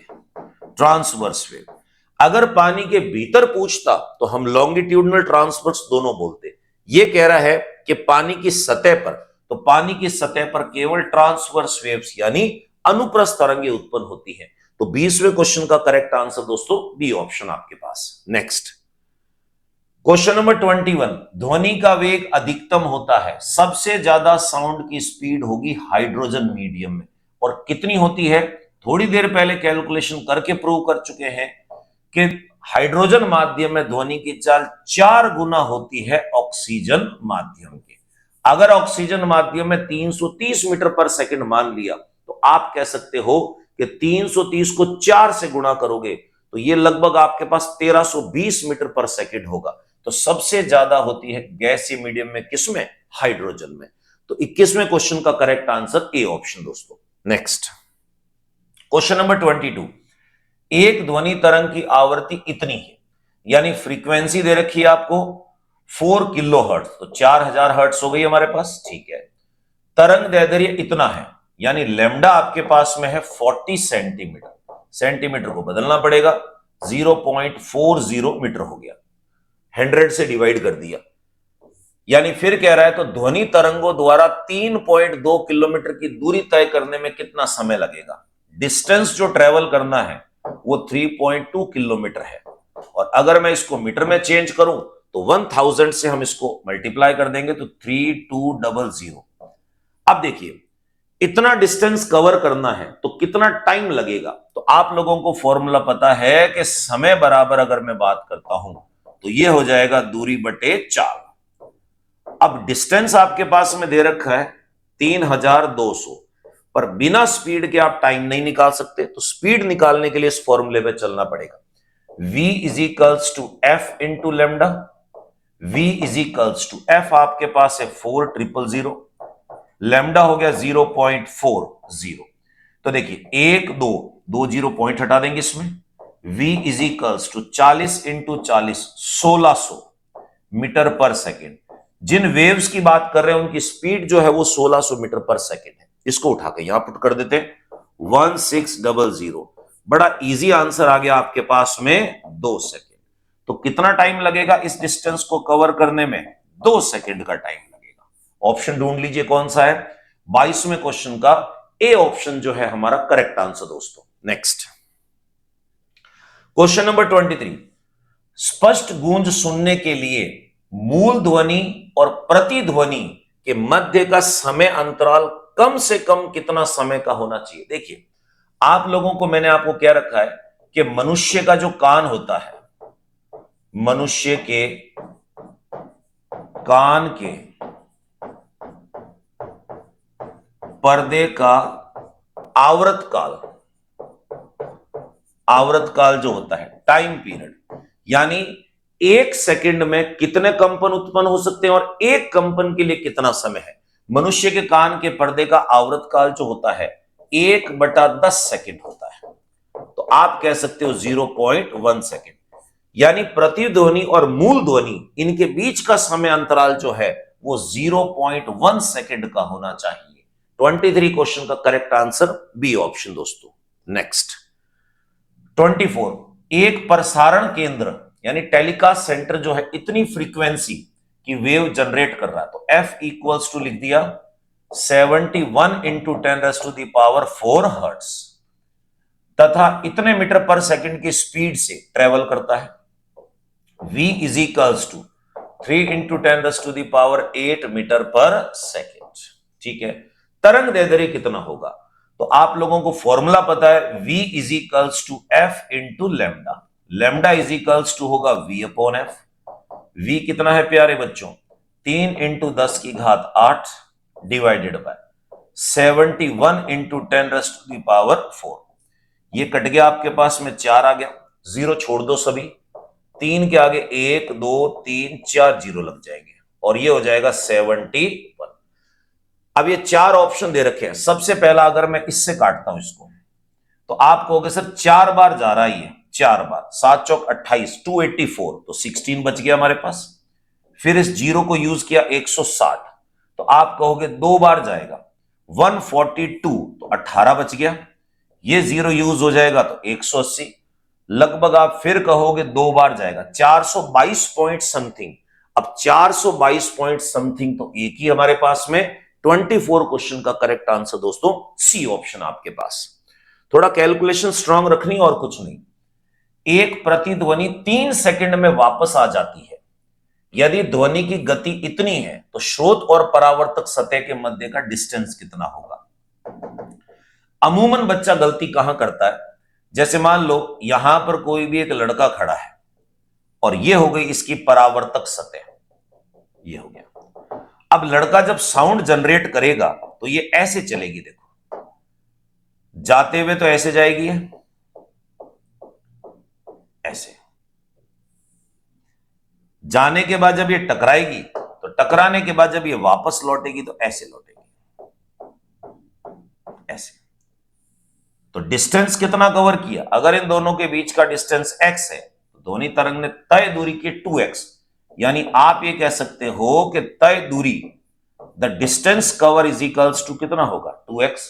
ट्रांसवर्स वेव। अगर पानी के भीतर पूछता तो हम लॉन्गिट्यूडनल ट्रांसवर्स दोनों बोलते। यह कह रहा है कि पानी की सतह पर, तो पानी की सतह पर केवल ट्रांसवर्स वेव्स यानी अनुप्रस्थ तरंगे उत्पन्न होती हैं। तो 20वें क्वेश्चन का करेक्ट आंसर दोस्तों बी ऑप्शन आपके पास। नेक्स्ट क्वेश्चन नंबर 21, ध्वनि का वेग अधिकतम होता है, सबसे ज्यादा साउंड की स्पीड होगी हाइड्रोजन मीडियम में, और कितनी होती है थोड़ी देर पहले कैलकुलेशन करके प्रूव कर चुके हैं कि हाइड्रोजन माध्यम में ध्वनि की चाल 4 गुना होती है ऑक्सीजन माध्यम के। अगर ऑक्सीजन माध्यम में 330 मीटर पर सेकंड मान लिया तो आप कह सकते हो कि 330 को 4 से गुणा करोगे तो यह लगभग आपके पास 1320 मीटर पर सेकंड होगा। तो सबसे ज्यादा होती है गैसीय मीडियम में, किसमें, हाइड्रोजन में। तो 21वें क्वेश्चन का करेक्ट आंसर ए ऑप्शन दोस्तों। नेक्स्ट क्वेश्चन नंबर 22, एक ध्वनि तरंग की आवृत्ति इतनी है, यानी फ्रीक्वेंसी दे रखी है आपको 4 किलो हर्ट्ज, तो 4000 हर्ट्ज हो गई हमारे पास, ठीक है। तरंग दैर्ध्य इतना है, यानी लैम्डा आपके पास में है 40 सेंटीमीटर, सेंटीमीटर को बदलना पड़ेगा, 0.40 मीटर हो गया, 100 से डिवाइड कर दिया, यानी फिर कह रहा है तो ध्वनि तरंगों द्वारा 3.2 किलोमीटर की दूरी तय करने में कितना समय लगेगा। डिस्टेंस जो ट्रेवल करना है वो 3.2 किलोमीटर है, और अगर मैं इसको मीटर में चेंज करूं तो 1000 से हम इसको मल्टीप्लाई कर देंगे तो 3200। अब देखिए इतना डिस्टेंस कवर करना है तो कितना टाइम लगेगा, तो आप लोगों को फॉर्मूला पता है कि समय बराबर अगर मैं बात करता हूं तो यह हो जाएगा दूरी बटे 4। अब डिस्टेंस आपके पास में दे रखा है 3200, पर बिना स्पीड के आप टाइम नहीं निकाल सकते, तो स्पीड निकालने के लिए इस फॉर्मूले पे चलना पड़ेगा। v is equals to F into lambda, v is equals to F आपके पास है 4000, लेमडा हो गया 0.40। तो देखिए 1 2 जीरो पॉइंट हटा देंगे इसमें, v is equals to 40 into 40 1600 meter per second. जिन वेव्स की बात कर रहे हैं उनकी स्पीड जो है वो 1600 मीटर पर सेकेंड है। इसको उठा के यहां पुट कर देते हैं 1600। बड़ा इजी आंसर आ गया आपके पास में 2 सेकेंड। तो कितना टाइम लगेगा इस डिस्टेंस को कवर करने में, 2 सेकेंड का टाइम लगेगा। ऑप्शन ढूंढ लीजिए कौन सा है, 22वें क्वेश्चन का ए ऑप्शन जो है हमारा करेक्ट आंसर दोस्तों। नेक्स्ट क्वेश्चन नंबर 23, स्पष्ट गूंज सुनने के लिए मूल ध्वनि और प्रतिध्वनि के मध्य का समय अंतराल कम से कम कितना समय का होना चाहिए। देखिए आप लोगों को मैंने आपको क्या रखा है कि मनुष्य का जो कान होता है, मनुष्य के कान के पर्दे का आवृत काल जो होता है, टाइम पीरियड, यानी 1 सेकंड में कितने कंपन उत्पन्न हो सकते हैं और एक कंपन के लिए कितना समय है। मनुष्य के कान के पर्दे का आवृत काल जो होता है 1/10 सेकंड होता है, तो आप कह सकते हो 0.1 सेकंड, यानी प्रतिध्वनि और मूल ध्वनि इनके बीच का समय अंतराल जो है वो 0.1 सेकंड का होना चाहिए। 23 क्वेश्चन का करेक्ट आंसर बी ऑप्शन दोस्तों। नेक्स्ट 24, एक प्रसारण केंद्र यानी टेलीकास्ट सेंटर जो है इतनी फ्रीक्वेंसी की वेव जनरेट कर रहा है, तो F इक्वल्स टू लिख दिया 71 इंटू 10⁴ हर्ट्ज, तथा इतने मीटर पर सेकंड की स्पीड से ट्रेवल करता है। V is equals to 3 into 10⁸ meter per second. ठीक है, तरंग दैर्ध्य कितना होगा, तो आप लोगों को फॉर्मूला पता है V is equals to F into lambda, lambda is equals to होगा V अपॉन एफ। V कितना है प्यारे बच्चों, 3 इंटू 10 की घात 8 डिवाइडेड बाय 71 इंटू 10⁻⁴। ये कट गया, आपके पास में 4 आ गया, जीरो छोड़ दो सभी, 3 के आगे 1 2 3 4 जीरो लग जाएंगे और ये हो जाएगा 71। अब ये 4 ऑप्शन दे रखे हैं। सबसे पहला अगर मैं इससे काटता हूं इसको, तो आप कहोगे सर 4 बार जा रहा है ये, 4 बार, 7 चौक 28, 284, तो 16 बच गया हमारे पास। फिर इस जीरो को यूज किया 160, तो आप कहोगे 2 बार जाएगा, 142, तो 18 बच गया। ये जीरो यूज हो जाएगा तो 180, लगभग आप फिर कहोगे 2 बार जाएगा, 422 पॉइंट समथिंग। अब 422 पॉइंट समथिंग तो एक ही हमारे पास में 24 क्वेश्चन का करेक्ट आंसर दोस्तों सी ऑप्शन आपके पास। थोड़ा कैलकुलेशन स्ट्रांग रखनी और कुछ नहीं। एक प्रतिध्वनि 3 सेकंड में वापस आ जाती है। यदि ध्वनि की गति इतनी है तो स्रोत और परावर्तक सतह के मध्य का डिस्टेंस कितना होगा। अमूमन बच्चा गलती कहां करता है, जैसे मान लो यहां पर कोई भी एक लड़का खड़ा है और ये हो गई इसकी परावर्तक सतह, ये हो गया। अब लड़का जब साउंड जनरेट करेगा तो ये ऐसे चलेगी, देखो जाते हुए तो ऐसे जाएगी, ऐसे जाने के बाद जब ये टकराएगी तो टकराने के बाद जब ये वापस लौटेगी तो ऐसे लौटेगी, ऐसे। तो डिस्टेंस कितना कवर किया, अगर इन दोनों के बीच का डिस्टेंस x है तो ध्वनि तरंग ने तय दूरी के 2x, यानी आप ये कह सकते हो कि तय दूरी the distance cover is equals to कितना होगा 2x,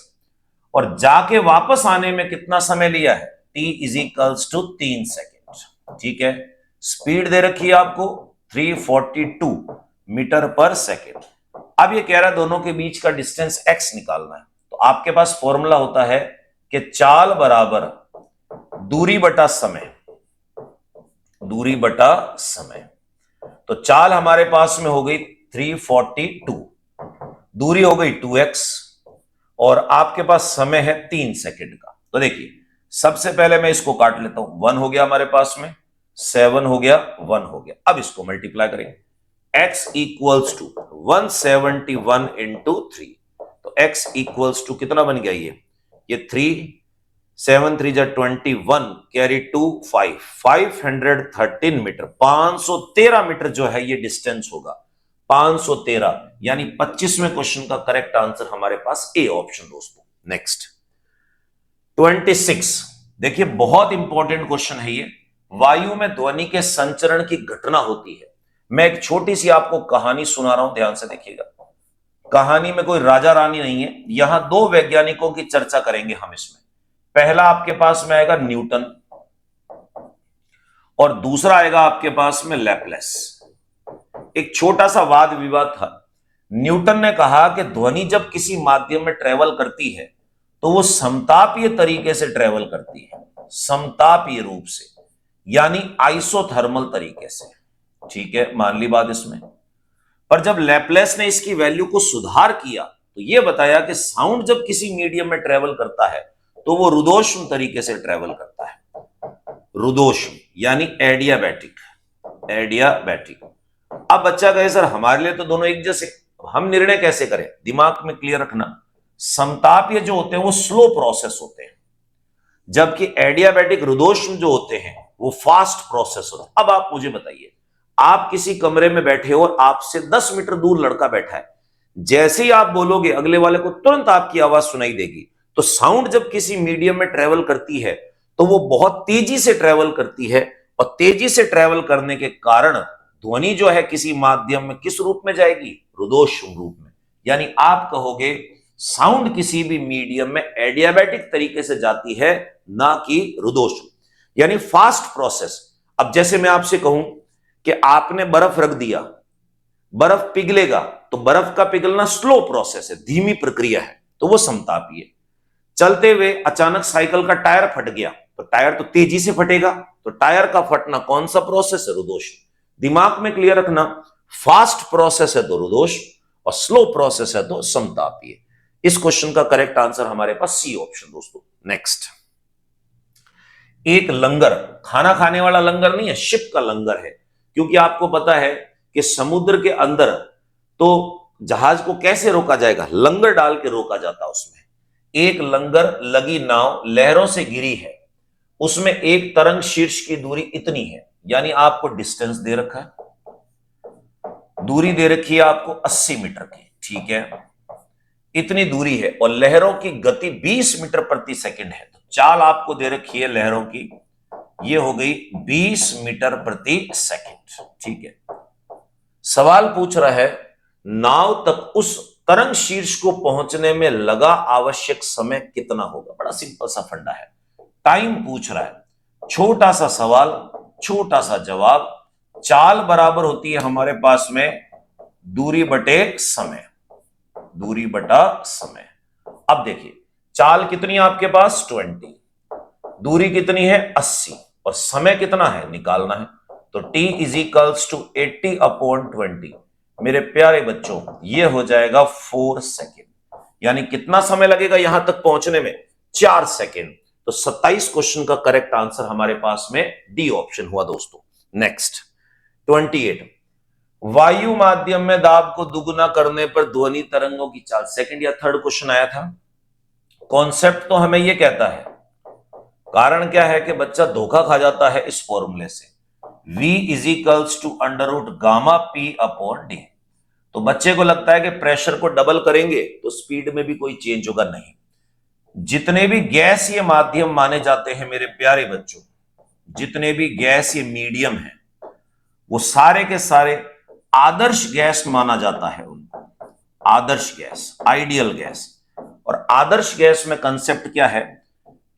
और जाके वापस आने में कितना समय लिया है, t इज इक्वल्स टू 3 सेकेंड। ठीक है, स्पीड दे रखी है आपको 342 मीटर पर सेकेंड। अब ये कह रहा है दोनों के बीच का डिस्टेंस x निकालना है, तो आपके पास फॉर्मूला होता है कि चाल बराबर दूरी बटा समय, दूरी बटा समय। तो चाल हमारे पास में हो गई 342, दूरी हो गई 2x, और आपके पास समय है 3 सेकंड का। तो देखिए सबसे पहले मैं इसको काट लेता हूं, 1 हो गया हमारे पास में, 7 हो गया, 1 हो गया। अब इसको मल्टीप्लाई करेंगे, x इक्वल्स टू 171 इंटू 3, तो x इक्वल्स टू कितना बन गया ये 3, 7 3 जा 21, कैरी 2 5, 513 मीटर, 513 मीटर जो है ये डिस्टेंस होगा, 513, यानी 25वें क्वेश्चन का करेक्ट आंसर हमारे पास ए ऑप्शन दोस्तों। नेक्स्ट 26, देखिए बहुत इंपॉर्टेंट क्वेश्चन है ये। वायु में ध्वनि के संचरण की घटना होती है। मैं एक छोटी सी आपको कहानी सुना रहा हूं, ध्यान से देखिएगा। कहानी में कोई राजा रानी नहीं है, यहां 2 वैज्ञानिकों की चर्चा करेंगे हम इसमें। पहला आपके पास में आएगा न्यूटन और दूसरा आएगा आपके पास में लैपलेस। एक छोटा सा वाद विवाद था। न्यूटन ने कहा कि ध्वनि जब किसी माध्यम में ट्रेवल करती है तो वो समतापीय तरीके से ट्रेवल करती है, समतापीय रूप से, यानी आइसोथर्मल तरीके से। ठीक है, मान ली बात इसमें। पर जब लैपलेस ने इसकी वैल्यू को सुधार किया तो यह बताया कि साउंड जब किसी मीडियम में ट्रेवल करता है तो वो रुदोष्म तरीके से ट्रेवल करता है, रुदोष्म यानी एडियाबैटिक, एडियाबैटिक। अब बच्चा कहे सर हमारे लिए तो दोनों एक जैसे, हम निर्णय कैसे करें, दिमाग में क्लियर रखना, समतापीय जो होते हैं वो स्लो प्रोसेस होते हैं, जबकि एडियाबैटिक रुदोष्म जो होते हैं वो फास्ट प्रोसेस होते हैं। अब आप मुझे बताइए, आप किसी कमरे में बैठे हो और आपसे 10 मीटर दूर लड़का बैठा है, जैसे ही आप बोलोगे अगले वाले को तुरंत आपकी आवाज सुनाई देगी। तो साउंड जब किसी मीडियम में ट्रेवल करती है तो वो बहुत तेजी से ट्रेवल करती है, और तेजी से ट्रेवल करने के कारण ध्वनि जो है किसी माध्यम में किस रूप में जाएगी, रुदोष्म रूप में। यानी आप कहोगे साउंड किसी भी मीडियम में एडियाबैटिक तरीके से जाती है, ना कि रुदोष्म, यानी फास्ट प्रोसेस। अब जैसे मैं आपसे कहूं कि आपने बर्फ रख दिया, बर्फ पिघलेगा, तो बर्फ का पिघलना स्लो प्रोसेस है, धीमी प्रक्रिया है, तो वो समतापीय। चलते हुए अचानक साइकिल का टायर फट गया तो टायर तो तेजी से फटेगा, तो टायर का फटना कौन सा प्रोसेस है, रुदोष्म। दिमाग में क्लियर रखना, फास्ट प्रोसेस है तो रुदोष्म और स्लो प्रोसेस है तो समतापीय। इस क्वेश्चन का करेक्ट आंसर हमारे पास सी ऑप्शन दोस्तों। नेक्स्ट, एक लंगर, खाना खाने वाला लंगर नहीं है, शिप का लंगर है, क्योंकि आपको पता है कि समुद्र के अंदर तो जहाज को कैसे रोका जाएगा? लंगर डाल के रोका जाता। उसमें एक लंगर लगी नाव लहरों से घिरी है, उसमें एक तरंग शीर्ष की दूरी इतनी है, यानी आपको डिस्टेंस दे रखा है, दूरी दे रखी है आपको 80 मीटर की, ठीक है, इतनी दूरी है, और लहरों की गति 20 मीटर प्रति सेकंड है। तो चाल आपको दे रखी है लहरों की, ये हो गई 20 मीटर प्रति सेकंड, ठीक है। सवाल पूछ रहा है नाव तक उस तरंग शीर्ष को पहुंचने में लगा आवश्यक समय कितना होगा। बड़ा सिंपल सा फंडा है, टाइम पूछ रहा है, छोटा सा सवाल, छोटा सा जवाब। चाल बराबर होती है हमारे पास में दूरी बटे समय, दूरी बटा समय। अब देखिए चाल कितनी है आपके पास 20, दूरी कितनी है 80, और समय कितना है निकालना है। तो t इज इक्वल्स टू 80/20। मेरे प्यारे बच्चों ये हो जाएगा 4 सेकेंड, यानी कितना समय लगेगा यहां तक पहुंचने में? 4 सेकेंड। तो 27 क्वेश्चन का करेक्ट आंसर हमारे पास में डी ऑप्शन हुआ दोस्तों। नेक्स्ट 28, वायु माध्यम में दाब को दुगुना करने पर ध्वनि तरंगों की चाल। सेकंड या थर्ड क्वेश्चन आया था। कॉन्सेप्ट तो हमें यह कहता है, कारण क्या है कि बच्चा धोखा खा जाता है इस फॉर्मूले से, V is equals to under root gamma P upon D. तो बच्चे को लगता है कि प्रेशर को डबल करेंगे तो स्पीड में भी कोई चेंज होगा, नहीं। जितने भी गैस ये माध्यम माने जाते हैं मेरे प्यारे बच्चों, जितने भी गैस ये मीडियम है, वो सारे के सारे आदर्श गैस माना जाता है उनको, आदर्श गैस, आइडियल गैस। और आदर्श गैस में कंसेप्ट क्या है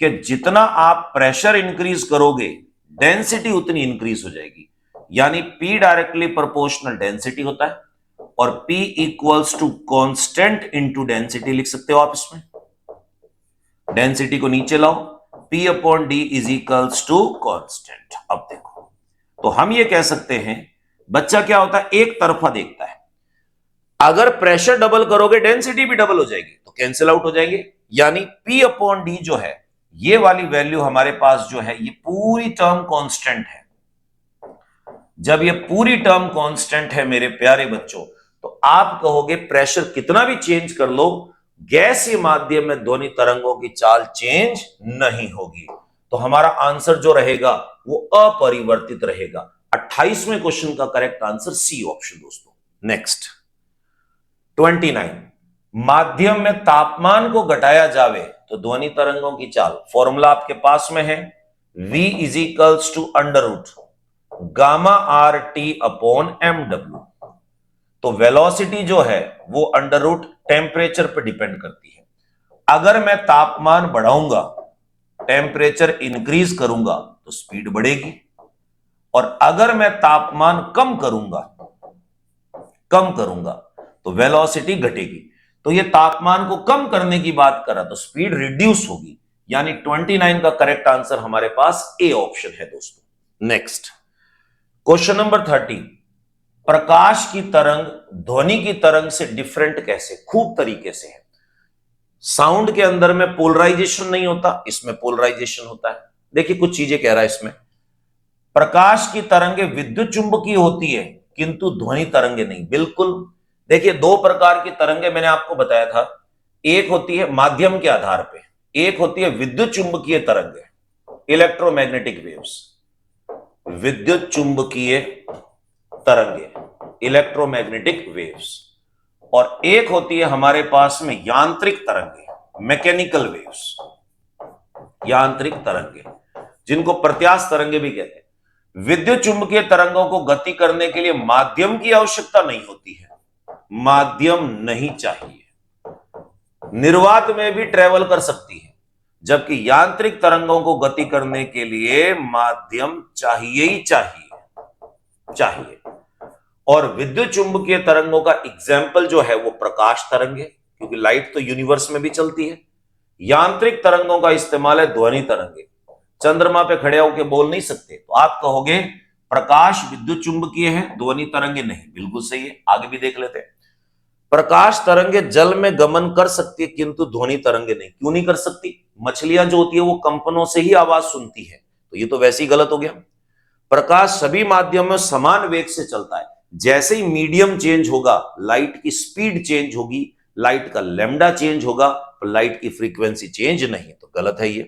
कि जितना आप प्रेशर इंक्रीज करोगे डेंसिटी उतनी इंक्रीज हो जाएगी, यानी P डायरेक्टली प्रोपोर्शनल डेंसिटी होता है, और P equals to constant into density लिख सकते हो आप। इसमें डेंसिटी को नीचे लाओ, P upon D is equals to constant. अब देखो तो हम ये कह सकते हैं बच्चा क्या होता है, एक तरफा देखता है। अगर प्रेशर डबल करोगे डेंसिटी भी डबल हो जाएगी, तो कैंसिल आउट हो जाएंगे, यानी P अपॉन डी जो है ये वाली वैल्यू हमारे पास जो है ये पूरी टर्म कांस्टेंट है। जब ये पूरी टर्म कांस्टेंट है मेरे प्यारे बच्चों, तो आप कहोगे प्रेशर कितना भी चेंज कर लो, गैसीय माध्यम में ध्वनि तरंगों की चाल चेंज नहीं होगी। तो हमारा आंसर जो रहेगा वो अपरिवर्तित रहेगा। 28वें क्वेश्चन का करेक्ट आंसर सी ऑप्शन दोस्तों। नेक्स्ट 29, माध्यम में तापमान को घटाया जावे तो ध्वनि तरंगों की चाल। फॉर्मूला आपके पास में है, V is equals to under root gamma R T upon MW। तो वेलोसिटी जो है वो अंडर रूट टेम्परेचर पर डिपेंड करती है। अगर मैं तापमान बढ़ाऊंगा, टेम्परेचर इंक्रीज करूंगा तो स्पीड बढ़ेगी, और अगर मैं तापमान कम करूंगा तो वेलोसिटी घटेगी। तो ये तापमान को कम करने की बात करा तो स्पीड रिड्यूस होगी, यानी 29 का करेक्ट आंसर हमारे पास ए ऑप्शन है दोस्तों। नेक्स्ट क्वेश्चन नंबर 30, प्रकाश की तरंग ध्वनि की तरंग से डिफरेंट कैसे? खूब तरीके से है। साउंड के अंदर में पोलराइजेशन नहीं होता, इसमें पोलराइजेशन होता है। देखिए कुछ चीजें कह रहा है इसमें, प्रकाश की तरंगे विद्युत चुंबकीय होती है किंतु ध्वनि तरंगे नहीं। बिल्कुल, देखिए दो प्रकार की तरंगे मैंने आपको बताया था, एक होती है माध्यम के आधार पे, एक होती है विद्युत चुंबकीय तरंगे, इलेक्ट्रोमैग्नेटिक वेव्स, विद्युत चुंबकीय तरंगे, इलेक्ट्रोमैग्नेटिक वेव्स, और एक होती है हमारे पास में यांत्रिक तरंगे, मैकेनिकल वेव्स, यांत्रिक तरंगे, जिनको प्रत्यास्थ तरंगे भी कहते हैं। विद्युत चुंबकीय तरंगों को गति करने के लिए माध्यम की आवश्यकता नहीं होती है, माध्यम नहीं चाहिए, निर्वात में भी ट्रेवल कर सकती है, जबकि यांत्रिक तरंगों को गति करने के लिए माध्यम चाहिए ही चाहिए। और विद्युत चुंबकीय तरंगों का एग्जाम्पल जो है वो प्रकाश तरंग है, क्योंकि लाइट तो यूनिवर्स में भी चलती है। यांत्रिक तरंगों का इस्तेमाल है ध्वनि तरंगे, चंद्रमा पे खड़े होकर बोल नहीं सकते, तो आप कहोगे प्रकाश विद्युत चुंबकीय है, ध्वनि तरंगे नहीं। बिल्कुल सही है, आगे भी देख लेते हैं। प्रकाश तरंगे जल में गमन कर सकती है किंतु ध्वनि तरंगे नहीं। क्यों नहीं कर सकती? मछलियां जो होती है वो कंपनों से ही आवाज सुनती है, तो ये तो वैसे ही गलत हो गया। प्रकाश सभी माध्यम में समान वेग से चलता है, जैसे ही मीडियम चेंज होगा, लाइट की स्पीड चेंज होगी, लाइट का लैम्डा चेंज होगा, लाइट की फ्रीक्वेंसी चेंज नहीं। तो गलत है ये।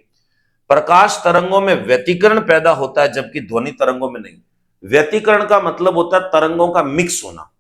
प्रकाश तरंगों में व्यतिकरण पैदा होता है जबकि ध्वनि तरंगों में नहीं। व्यतिकरण का मतलब होता है तरंगों का मिक्स होना।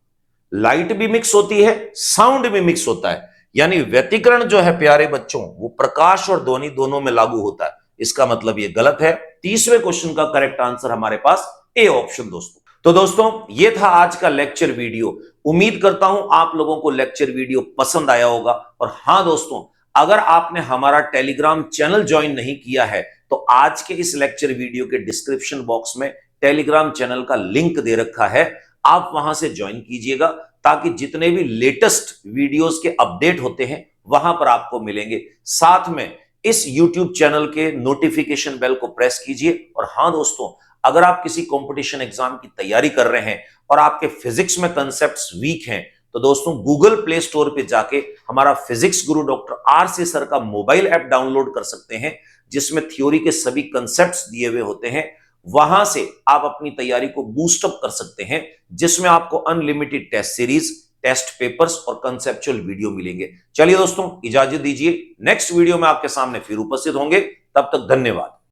लाइट भी मिक्स होती है, साउंड भी मिक्स होता है, यानी व्यतिकरण जो है प्यारे बच्चों, वो प्रकाश और ध्वनि दोनों में लागू होता है। इसका मतलब ये गलत है। तीसरे क्वेश्चन का करेक्ट आंसर हमारे पास ए ऑप्शन दोस्तों। तो दोस्तों ये था आज का लेक्चर वीडियो। उम्मीद करता हूं आप लोगों को लेक्चर वीडियो पसंद आया होगा। और हां दोस्तों, अगर आपने हमारा टेलीग्राम चैनल ज्वाइन नहीं किया है तो आज के इस लेक्चर वीडियो के डिस्क्रिप्शन बॉक्स में टेलीग्राम चैनल का लिंक दे रखा है, आप वहां से ज्वाइन कीजिएगा ताकि जितने भी लेटेस्ट वीडियोस के अपडेट होते हैं वहां पर आपको मिलेंगे। साथ में इस YouTube चैनल के नोटिफिकेशन बेल को प्रेस कीजिए। और हां दोस्तों, अगर आप किसी कंपटीशन एग्जाम की तैयारी कर रहे हैं और आपके फिजिक्स में कंसेप्ट्स वीक हैं तो दोस्तों गूगल प्ले स्टोर पे जाके हमारा फिजिक्स गुरु डॉक्टर RC सर का मोबाइल ऐप डाउनलोड कर सकते हैं, जिसमें थ्योरी के सभी कंसेप्ट्स दिए हुए होते हैं। वहां से आप अपनी तैयारी को बूस्टअप कर सकते हैं, जिसमें आपको unlimited test series, test papers और कंसेप्चुअल वीडियो मिलेंगे। चलिए दोस्तों, इजाजत दीजिए। नेक्स्ट वीडियो में आपके सामने फिर उपस्थित होंगे। तब तक धन्यवाद।